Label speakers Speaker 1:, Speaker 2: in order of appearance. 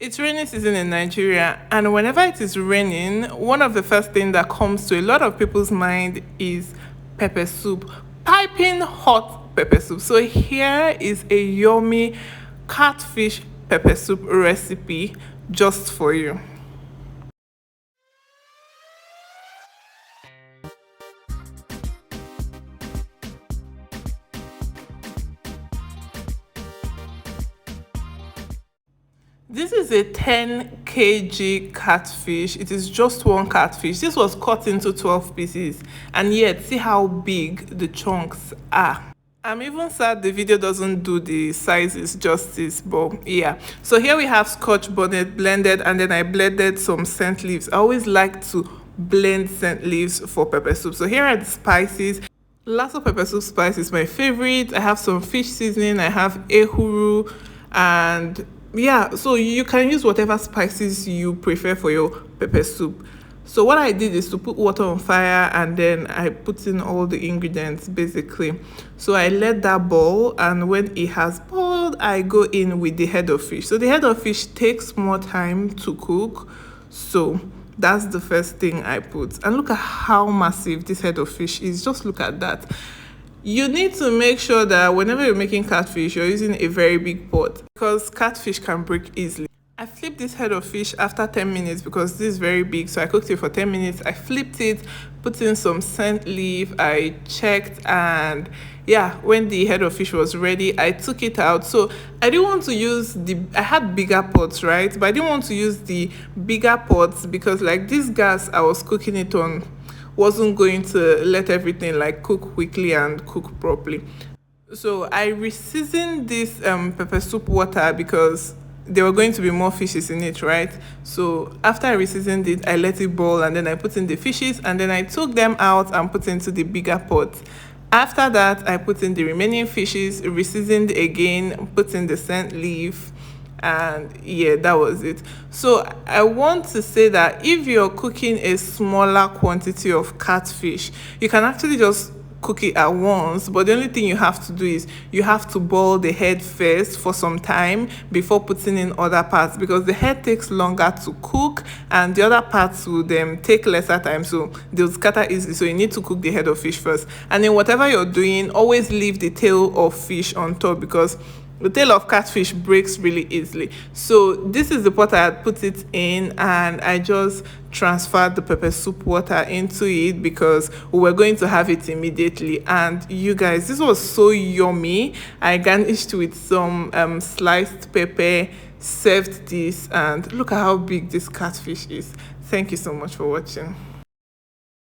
Speaker 1: It's rainy season in Nigeria, and whenever it is raining, one of the first things that comes to a lot of people's mind is pepper soup, piping hot pepper soup. So here is a yummy catfish pepper soup recipe just for you. This is a 10 kg catfish. It is just one catfish. This was cut into 12 pieces, and yet see how big the chunks are. I'm even sad the video doesn't do the sizes justice, but yeah. So here we have Scotch bonnet blended, and then I blended some scent leaves. I always like to blend scent leaves for pepper soup. So here are the spices. Lasso pepper soup spice is my favorite. I have some fish seasoning. I have Ehuru, and yeah, so you can use whatever spices you prefer for your pepper soup. So what I did is to put water on fire, and then I put in all the ingredients basically. So I let that boil, and when it has boiled, I go in with the head of fish. So the head of fish takes more time to cook, so that's the first thing I put. And look at how massive this head of fish is. Just look at that. You need to make sure that whenever you're making catfish, you're using a very big pot, because catfish can break easily. I flipped this head of fish after 10 minutes because this is very big, so I cooked it for 10 minutes. I flipped it, put in some scent leaf, I checked, and yeah, when the head of fish was ready, I took it out. So I didn't want to use I had bigger pots, right? But I didn't want to use the bigger pots because like this gas I was cooking it on wasn't going to let everything like cook quickly and cook properly. So I reseasoned this pepper soup water because there were going to be more fishes in it, right? So after I reseasoned it, I let it boil, and then I put in the fishes, and then I took them out and put into the bigger pot. After that, I put in the remaining fishes, reseasoned again, put in the scent leaf, and yeah, that was it. So I want to say that if you're cooking a smaller quantity of catfish, you can actually just cook it at once, but the only thing you have to do is you have to boil the head first for some time before putting in other parts, because the head takes longer to cook and the other parts will take lesser time, so they'll scatter easily. So you need to cook the head of fish first, and then whatever you're doing, always leave the tail of fish on top, because the tail of catfish breaks really easily. So this is the pot I had put it in, and I just transferred the pepper soup water into it because we were going to have it immediately. And you guys, this was so yummy. I garnished with some sliced pepper, served this, and look at how big this catfish is. Thank you so much for watching.